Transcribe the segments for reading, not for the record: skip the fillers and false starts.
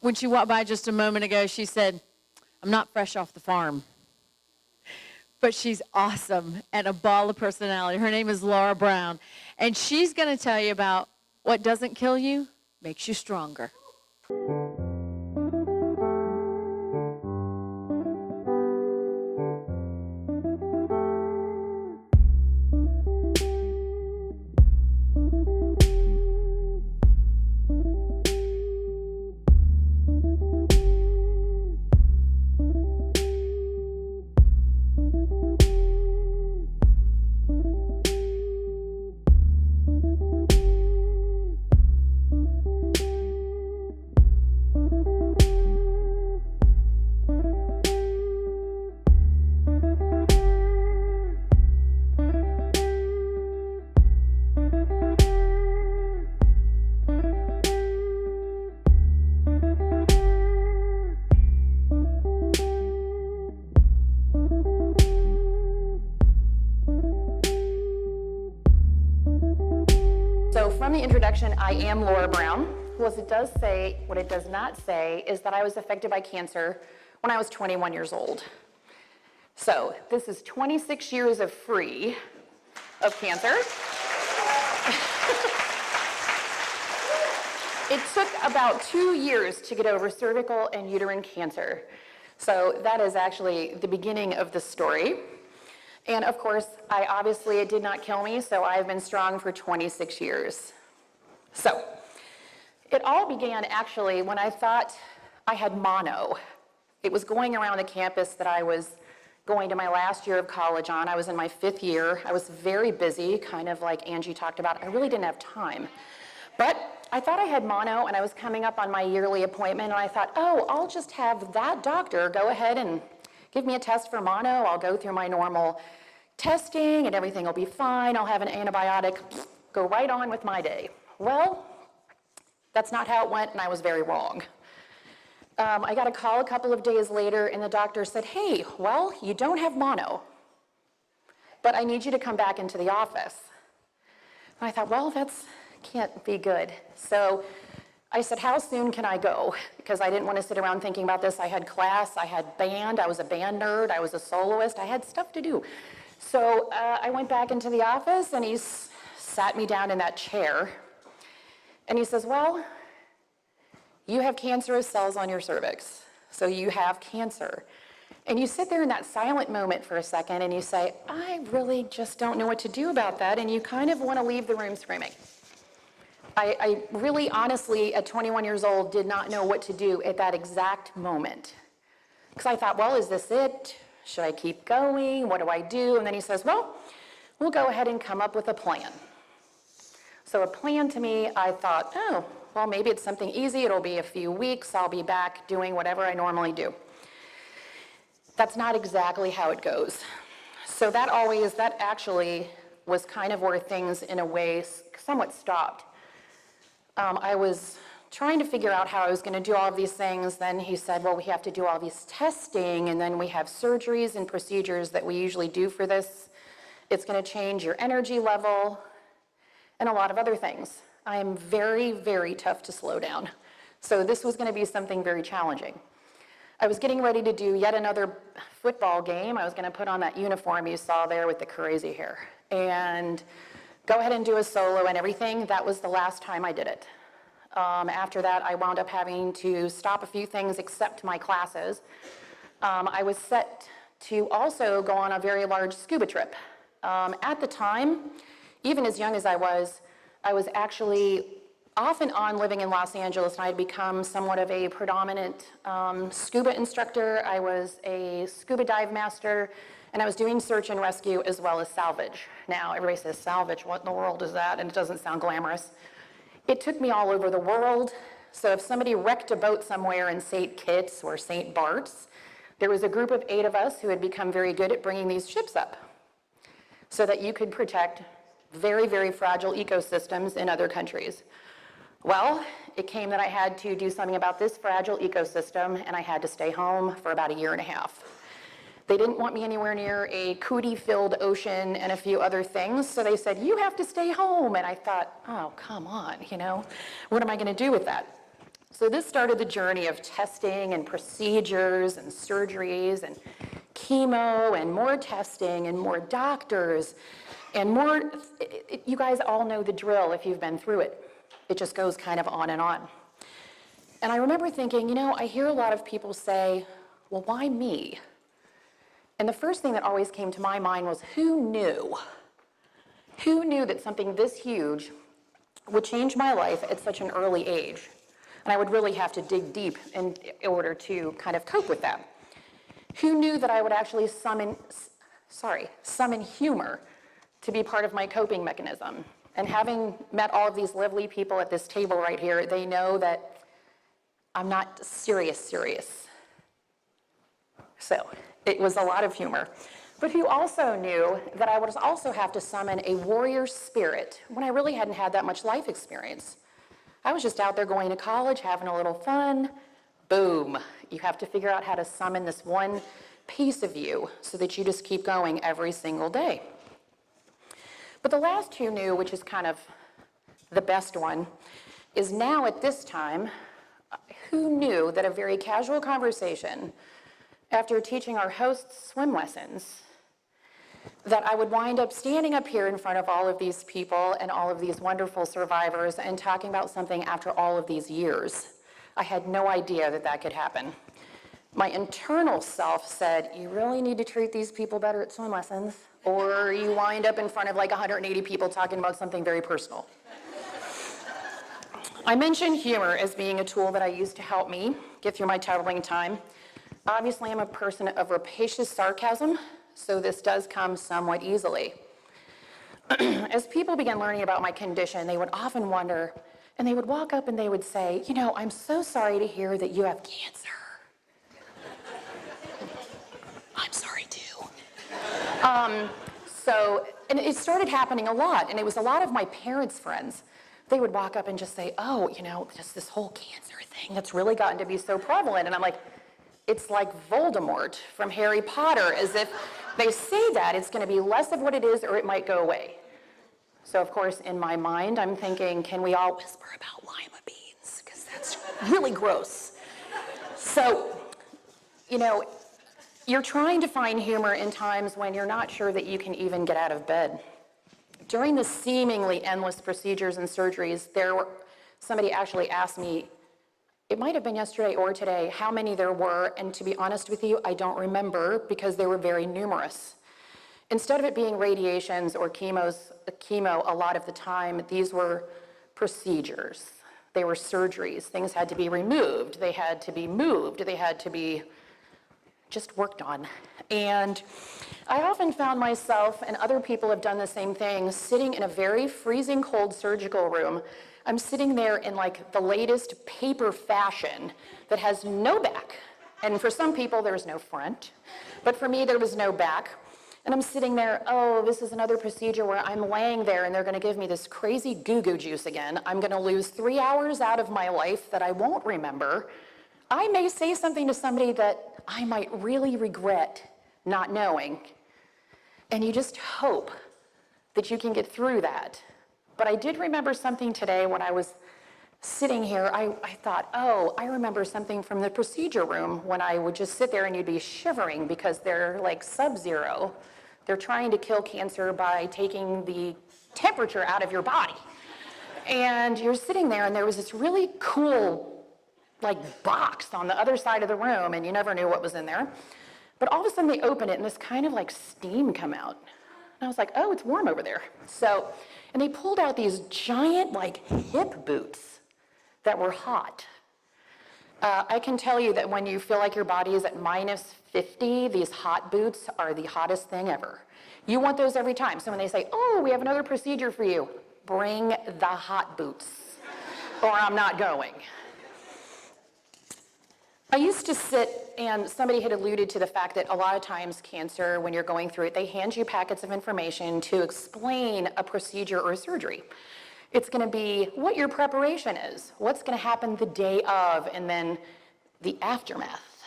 When she walked by just a moment ago, she said, I'm not fresh off the farm, but she's awesome and a ball of personality. Her name is Laura Brown, and she's going to tell you about what doesn't kill you makes you stronger. So from the introduction, I am Laura Brown. What it does not say is that I was affected by cancer when I was 21 years old. So this is 26 years of free of cancer. It took about 2 years to get over cervical and uterine cancer. So that is actually the beginning of the story. And of course, it did not kill me, so I've been strong for 26 years. So it all began actually when I thought I had mono. It was going around the campus that I was going to my last year of college on. I was in my 5th year. I was very busy, kind of like Angie talked about. I really didn't have time. But I thought I had mono, and I was coming up on my yearly appointment, and I thought, oh, I'll just have that doctor go ahead and give me a test for mono. I'll go through my normal testing and everything will be fine. I'll have an antibiotic, go right on with my day. Well, that's not how it went, and I was very wrong. I got a call a couple of days later, and the doctor said, hey, well, you don't have mono, but I need you to come back into the office. And I thought, well, that's can't be good. So I said, how soon can I go? Because I didn't want to sit around thinking about this. I had class, I had band, I was a band nerd, I was a soloist, I had stuff to do. So I went back into the office, and he sat me down in that chair, and he says, well, you have cancerous cells on your cervix, so you have cancer. And you sit there in that silent moment for a second, and you say, I really just don't know what to do about that, and you kind of want to leave the room screaming. I really, honestly, at 21 years old, did not know what to do at that exact moment. Because I thought, well, is this it? Should I keep going? What do I do? And then he says, well, we'll go ahead and come up with a plan. So a plan to me, I thought, oh, well, maybe it's something easy. It'll be a few weeks. I'll be back doing whatever I normally do. That's not exactly how it goes. So that actually was kind of where things, in a way, somewhat stopped. I was trying to figure out how I was going to do all of these things. Then he said, well, we have to do all these testing, and then we have surgeries and procedures that we usually do for this. It's going to change your energy level and a lot of other things. I am very, very tough to slow down. So this was going to be something very challenging. I was getting ready to do yet another football game. I was going to put on that uniform you saw there with the crazy hair and go ahead and do a solo and everything. That was the last time I did it. After that, I wound up having to stop a few things except my classes. I was set to also go on a very large scuba trip. At the time, even as young as I was actually off and on living in Los Angeles, and I had become somewhat of a predominant scuba instructor. I was a scuba dive master, and I was doing search and rescue as well as salvage. Now, everybody says salvage, what in the world is that? And it doesn't sound glamorous. It took me all over the world. So if somebody wrecked a boat somewhere in St. Kitts or St. Bart's, there was a group of 8 of us who had become very good at bringing these ships up so that you could protect very, very fragile ecosystems in other countries. Well, it came that I had to do something about this fragile ecosystem, and I had to stay home for about 1.5 years. They didn't want me anywhere near a cootie-filled ocean and a few other things, so they said, you have to stay home. And I thought, oh, come on, what am I going to do with that? So this started the journey of testing and procedures and surgeries and chemo and more testing and more doctors and more. You guys all know the drill if you've been through it. It just goes kind of on and on. And I remember thinking, you know, I hear a lot of people say, well, why me? And the first thing that always came to my mind was, who knew? Who knew that something this huge would change my life at such an early age? And I would really have to dig deep in order to kind of cope with that. Who knew that I would actually summon humor to be part of my coping mechanism? And having met all of these lovely people at this table right here, they know that I'm not serious. So it was a lot of humor. But who also knew that I would also have to summon a warrior spirit when I really hadn't had that much life experience? I was just out there going to college, having a little fun. Boom. You have to figure out how to summon this one piece of you so that you just keep going every single day. But the last who knew, which is kind of the best one, is now at this time, who knew that a very casual conversation after teaching our hosts swim lessons, that I would wind up standing up here in front of all of these people and all of these wonderful survivors and talking about something after all of these years. I had no idea that that could happen. My internal self said, you really need to treat these people better at swim lessons, or you wind up in front of like 180 people talking about something very personal. I mentioned humor as being a tool that I use to help me get through my troubling time. Obviously, I'm a person of rapacious sarcasm, so this does come somewhat easily. As people began learning about my condition, they would often wonder, and they would walk up and they would say, you know, I'm so sorry to hear that you have cancer. I'm sorry too. And it started happening a lot, and it was a lot of my parents' friends. They would walk up and just say, oh, you know, just this whole cancer thing that's really gotten to be so prevalent. And I'm like, it's like Voldemort from Harry Potter, as if they say that it's going to be less of what it is or it might go away. So, of course, in my mind, I'm thinking, can we all whisper about lima beans? Because that's really gross. So, you know, you're trying to find humor in times when you're not sure that you can even get out of bed. During the seemingly endless procedures and surgeries, somebody actually asked me, it might have been yesterday or today, how many there were, and to be honest with you, I don't remember because they were very numerous. Instead of it being radiations or chemo, a lot of the time, these were procedures. They were surgeries. Things had to be removed. They had to be moved. They had to be just worked on. And I often found myself, and other people have done the same thing, sitting in a very freezing cold surgical room. I'm sitting there in like the latest paper fashion that has no back. And for some people, there's no front. But for me, there was no back. And I'm sitting there, oh, this is another procedure where I'm laying there and they're going to give me this crazy goo-goo juice again. I'm going to lose 3 hours out of my life that I won't remember. I may say something to somebody that I might really regret not knowing. And you just hope that you can get through that. But I did remember something today when I was sitting here. I thought, oh, I remember something from the procedure room when I would just sit there and you'd be shivering because they're like sub-zero. They're trying to kill cancer by taking the temperature out of your body. And you're sitting there and there was this really cool like box on the other side of the room and you never knew what was in there. But all of a sudden they open it and this kind of like steam come out. And I was like, oh, it's warm over there. And they pulled out these giant like hip boots that were hot. I can tell you that when you feel like your body is at minus 50, these hot boots are the hottest thing ever. You want those every time. So when they say, oh, we have another procedure for you, bring the hot boots or I'm not going. I used to sit, and somebody had alluded to the fact that a lot of times cancer, when you're going through it, they hand you packets of information to explain a procedure or a surgery. It's going to be what your preparation is, what's going to happen the day of, and then the aftermath.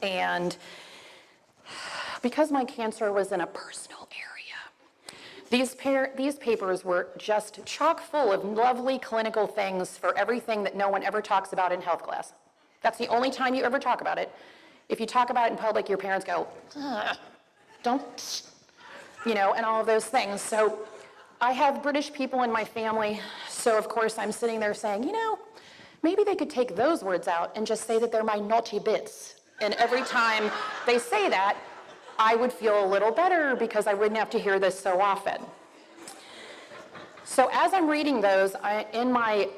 And because my cancer was in a personal area, These papers were just chock full of lovely clinical things for everything that no one ever talks about in health class. That's the only time you ever talk about it. If you talk about it in public, your parents go, don't, and all of those things. So I have British people in my family, so of course I'm sitting there saying, maybe they could take those words out and just say that they're my naughty bits. And every time they say that, I would feel a little better because I wouldn't have to hear this so often. So as I'm reading those, in my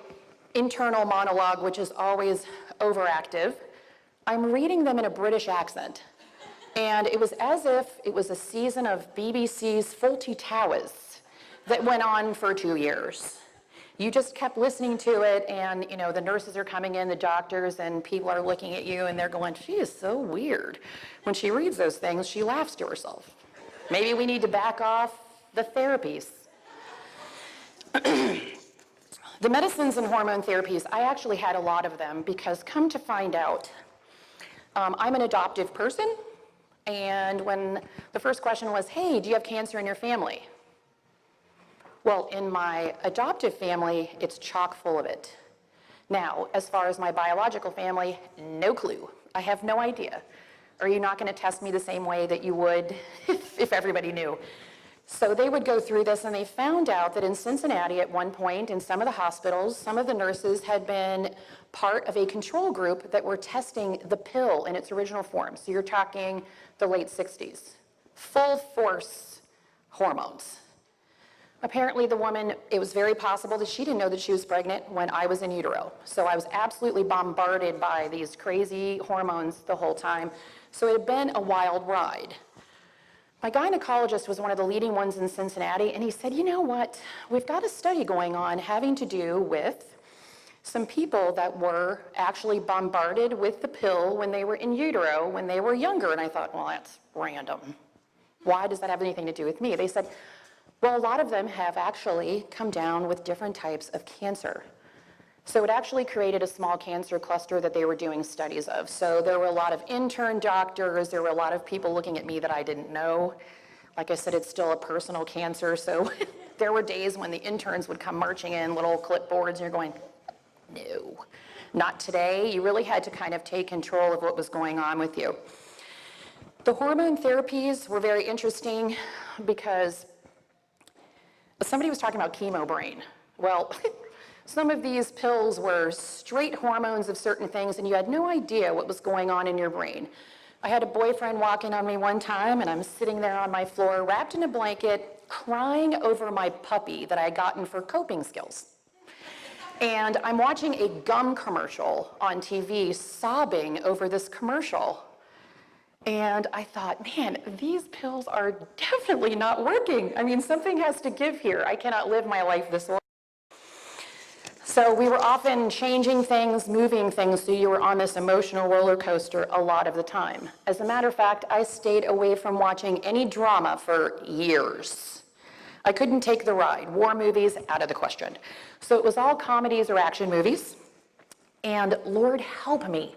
internal monologue, which is always overactive, I'm reading them in a British accent. And it was as if it was a season of BBC's Fawlty Towers that went on for 2 years. You just kept listening to it, and the nurses are coming in, the doctors, and people are looking at you, and they're going, she is so weird. When she reads those things, she laughs to herself. Maybe we need to back off the therapies. The medicines and hormone therapies, I actually had a lot of them because come to find out, I'm an adoptive person, and when the first question was, hey, do you have cancer in your family? Well, in my adoptive family, it's chock full of it. Now, as far as my biological family, no clue. I have no idea. Are you not going to test me the same way that you would if everybody knew? So they would go through this, and they found out that in Cincinnati at one point, in some of the hospitals, some of the nurses had been part of a control group that were testing the pill in its original form. So you're talking the late 60s. Full force hormones. Apparently the woman, it was very possible that she didn't know that she was pregnant when I was in utero. So I was absolutely bombarded by these crazy hormones the whole time. So it had been a wild ride. My gynecologist was one of the leading ones in Cincinnati, and he said, you know what, we've got a study going on having to do with some people that were actually bombarded with the pill when they were in utero, when they were younger. And I thought, well, that's random. Why does that have anything to do with me? They said, well, a lot of them have actually come down with different types of cancer. So it actually created a small cancer cluster that they were doing studies of. So there were a lot of intern doctors, there were a lot of people looking at me that I didn't know. Like I said, it's still a personal cancer, so there were days when the interns would come marching in, little clipboards, and you're going, no, not today. You really had to kind of take control of what was going on with you. The hormone therapies were very interesting because somebody was talking about chemo brain. Well, some of these pills were straight hormones of certain things, and you had no idea what was going on in your brain. I had a boyfriend walk in on me one time, and I'm sitting there on my floor, wrapped in a blanket, crying over my puppy that I had gotten for coping skills. And I'm watching a gum commercial on TV, sobbing over this commercial. And I thought, man, these pills are definitely not working. I mean, something has to give here. I cannot live my life this way. So we were often changing things, moving things, so you were on this emotional roller coaster a lot of the time. As a matter of fact, I stayed away from watching any drama for years. I couldn't take the ride. War movies, out of the question. So it was all comedies or action movies. And Lord help me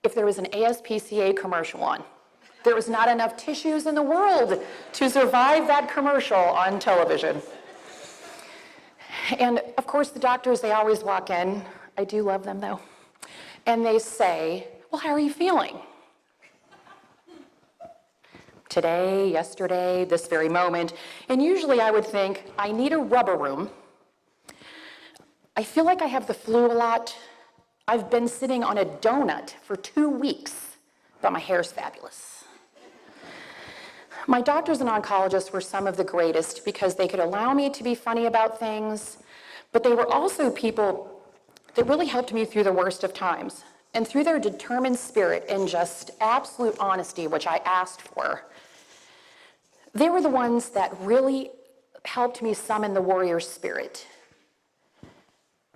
if there was an ASPCA commercial on. There was not enough tissues in the world to survive that commercial on television. And of course, the doctors, they always walk in. I do love them though. And they say, well, how are you feeling? Today, yesterday, this very moment. And usually I would think, I need a rubber room. I feel like I have the flu a lot. I've been sitting on a donut for 2 weeks, but my hair's fabulous. My doctors and oncologists were some of the greatest because they could allow me to be funny about things, but they were also people that really helped me through the worst of times. And through their determined spirit and just absolute honesty, which I asked for, they were the ones that really helped me summon the warrior spirit.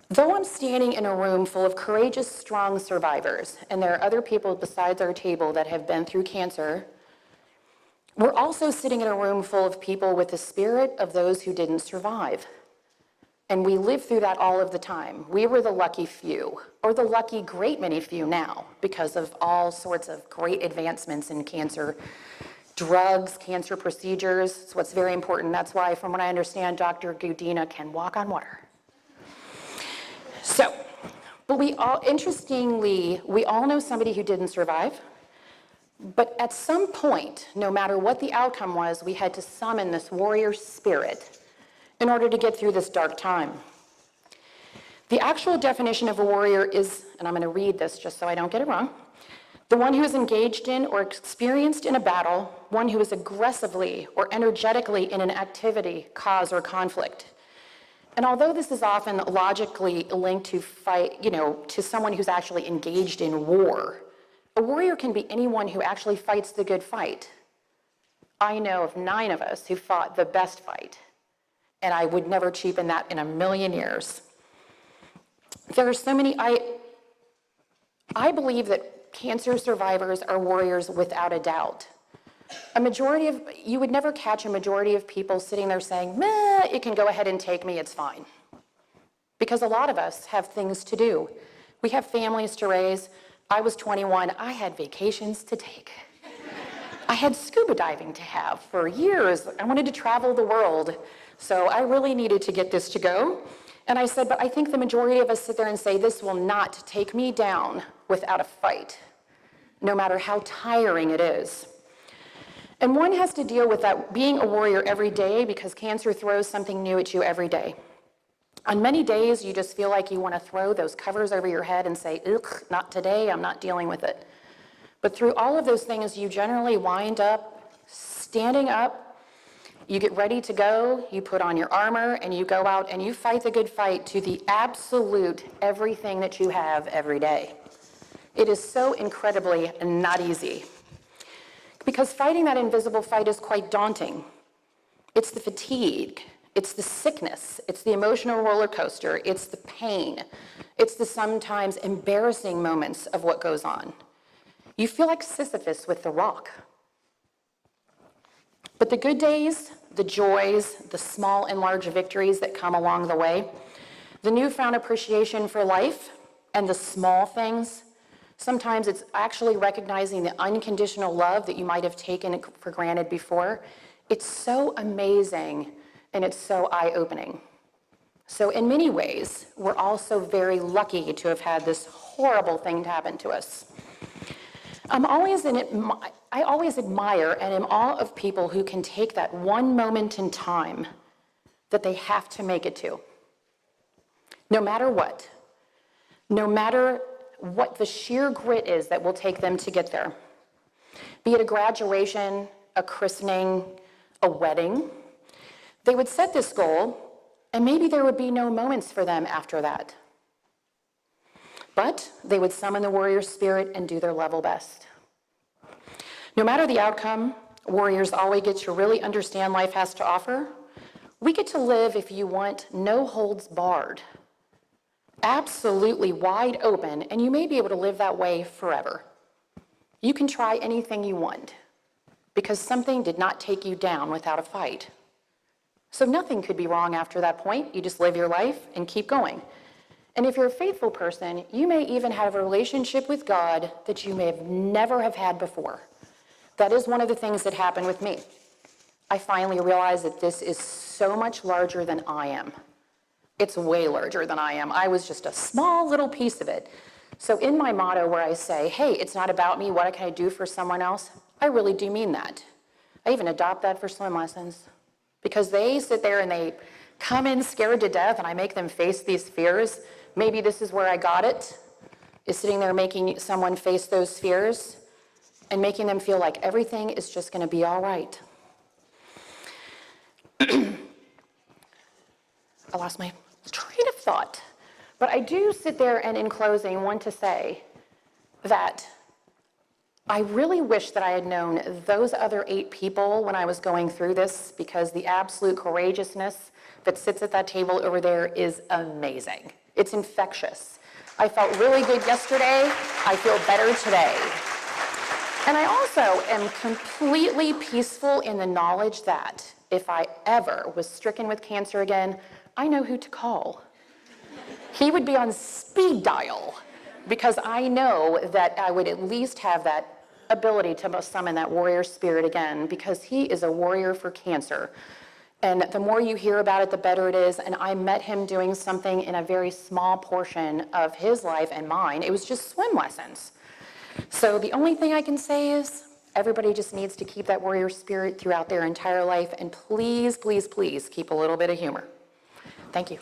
Though I'm standing in a room full of courageous, strong survivors, and there are other people besides our table that have been through cancer, we're also sitting in a room full of people with the spirit of those who didn't survive. And we live through that all of the time. We were the lucky few, or the lucky great many few now, because of all sorts of great advancements in cancer drugs, cancer procedures. It's what's very important. That's why, from what I understand, Dr. Gudina can walk on water. So, but interestingly, we all know somebody who didn't survive. But at some point, no matter what the outcome was, we had to summon this warrior spirit in order to get through this dark time. The actual definition of a warrior is, and I'm going to read this just so I don't get it wrong, the one who is engaged in or experienced in a battle, one who is aggressively or energetically in an activity, cause, or conflict. And although this is often logically linked to to someone who's actually engaged in war, a warrior can be anyone who actually fights the good fight. I know of 9 of us who fought the best fight, and I would never cheapen that in a million years. There are so many, I believe that cancer survivors are warriors without a doubt. You would never catch a majority of people sitting there saying, meh, it can go ahead and take me, it's fine. Because a lot of us have things to do. We have families to raise. I was 21, I had vacations to take. I had scuba diving to have for years. I wanted to travel the world. So I really needed to get this to go. And I said, but I think the majority of us sit there and say, this will not take me down without a fight, no matter how tiring it is. And one has to deal with that being a warrior every day because cancer throws something new at you every day. On many days, you just feel like you want to throw those covers over your head and say, ugh, not today, I'm not dealing with it. But through all of those things, you generally wind up standing up, you get ready to go, you put on your armor, and you go out and you fight the good fight to the absolute everything that you have every day. It is so incredibly not easy. Because fighting that invisible fight is quite daunting. It's the fatigue. It's the sickness, it's the emotional roller coaster, it's the pain, it's the sometimes embarrassing moments of what goes on. You feel like Sisyphus with the rock. But the good days, the joys, the small and large victories that come along the way, the newfound appreciation for life and the small things, sometimes it's actually recognizing the unconditional love that you might have taken for granted before. It's so amazing. And it's so eye-opening. So in many ways, we're also very lucky to have had this horrible thing to happen to us. I always admire and am awe of people who can take that one moment in time that they have to make it to. No matter what the sheer grit is that will take them to get there. Be it a graduation, a christening, a wedding, they would set this goal, and maybe there would be no moments for them after that. But they would summon the warrior spirit and do their level best. No matter the outcome, warriors always get to really understand life has to offer. We get to live, if you want, no holds barred. Absolutely wide open, and you may be able to live that way forever. You can try anything you want, because something did not take you down without a fight. So nothing could be wrong after that point. You just live your life and keep going. And if you're a faithful person, you may even have a relationship with God that you may have never have had before. That is one of the things that happened with me. I finally realized that this is so much larger than I am. It's way larger than I am. I was just a small little piece of it. So in my motto where I say, hey, it's not about me, what can I do for someone else? I really do mean that. I even adopt that for swim lessons. Because they sit there and they come in scared to death and I make them face these fears. Maybe this is where I got it, is sitting there making someone face those fears and making them feel like everything is just going to be all right. I lost my train of thought. But I do sit there and in closing want to say that I really wish that I had known those other 8 people when I was going through this, because the absolute courageousness that sits at that table over there is amazing. It's infectious. I felt really good yesterday. I feel better today. And I also am completely peaceful in the knowledge that if I ever was stricken with cancer again, I know who to call. He would be on speed dial, because I know that I would at least have that ability to summon that warrior spirit again, because he is a warrior for cancer. And the more you hear about it, the better it is. And I met him doing something in a very small portion of his life and mine. It was just swim lessons. So the only thing I can say is everybody just needs to keep that warrior spirit throughout their entire life. And please, please, please keep a little bit of humor. Thank you.